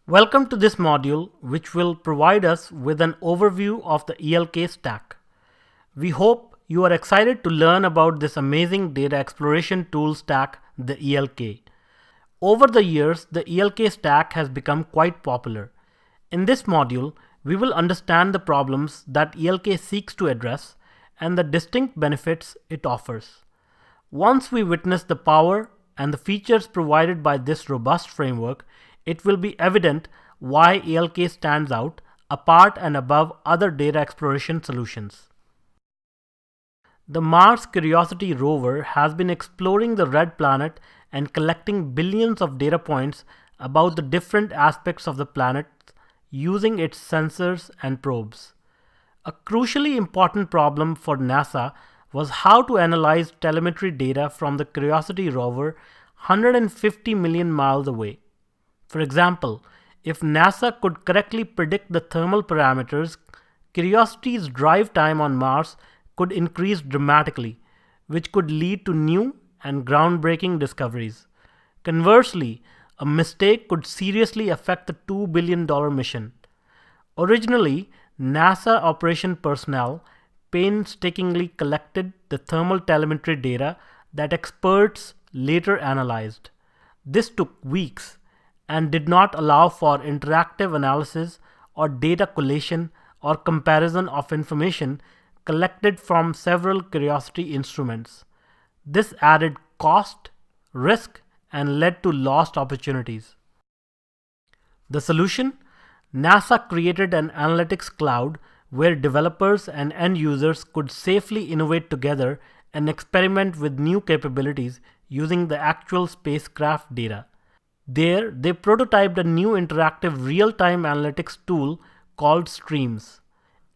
Welcome to this module, which will provide us with an overview of the ELK stack. We hope you are excited to learn about this amazing data exploration tool stack, the ELK. Over the years, the ELK stack has become quite popular. In this module, we will understand the problems that ELK seeks to address and the distinct benefits it offers. Once we witness the power and the features provided by this robust framework, it will be evident why ELK stands out apart and above other data exploration solutions. The Mars Curiosity rover has been exploring the red planet and collecting billions of data points about the different aspects of the planet using its sensors and probes. A crucially important problem for NASA was how to analyze telemetry data from the Curiosity rover 150 million miles away. For example, if NASA could correctly predict the thermal parameters, Curiosity's drive time on Mars could increase dramatically, which could lead to new and groundbreaking discoveries. Conversely, a mistake could seriously affect the $2 billion mission. Originally, NASA operation personnel painstakingly collected the thermal telemetry data that experts later analyzed. This took weeks and did not allow for interactive analysis or data collation or comparison of information collected from several Curiosity instruments. This added cost, risk, and led to lost opportunities. The solution? NASA created an analytics cloud where developers and end users could safely innovate together and experiment with new capabilities using the actual spacecraft data. There, they prototyped a new interactive real-time analytics tool called Streams.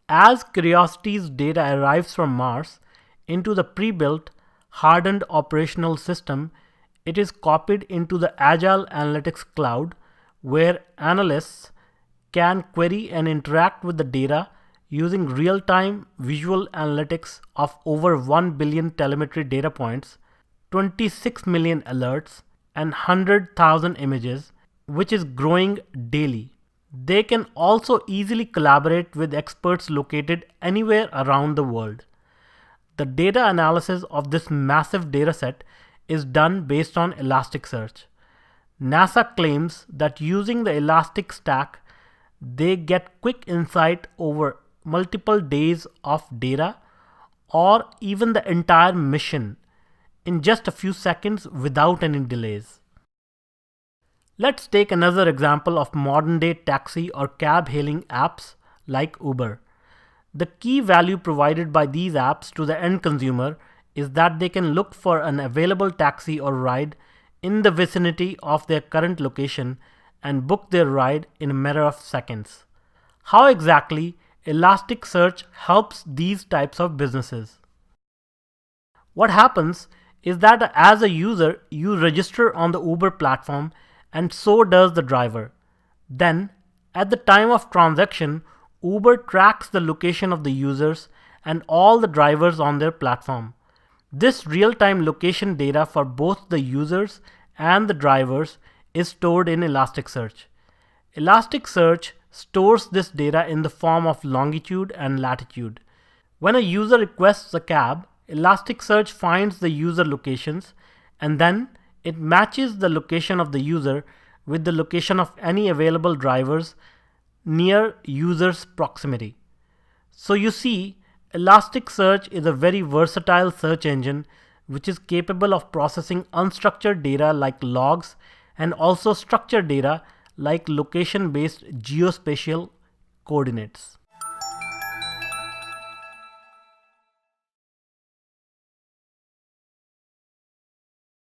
As Curiosity's data arrives from Mars into the pre-built, hardened operational system, it is copied into the Agile Analytics Cloud, where analysts can query and interact with the data using real-time visual analytics of over 1 billion telemetry data points, 26 million alerts, and 100,000 images, which is growing daily. They can also easily collaborate with experts located anywhere around the world. The data analysis of this massive dataset is done based on ElasticSearch. NASA claims that using the Elastic Stack, they get quick insight over multiple days of data or even the entire mission in just a few seconds without any delays. Let's take another example of modern-day taxi or cab hailing apps like Uber. The key value provided by these apps to the end consumer is that they can look for an available taxi or ride in the vicinity of their current location and book their ride in a matter of seconds. How exactly ElasticSearch helps these types of businesses? What happens is that as a user, you register on the Uber platform and so does the driver. Then, at the time of transaction, Uber tracks the location of the users and all the drivers on their platform. This real-time location data for both the users and the drivers is stored in ElasticSearch. ElasticSearch stores this data in the form of longitude and latitude. When a user requests a cab, ElasticSearch finds the user locations and then it matches the location of the user with the location of any available drivers near user's proximity. So you see, ElasticSearch is a very versatile search engine which is capable of processing unstructured data like logs and also structured data like location-based geospatial coordinates.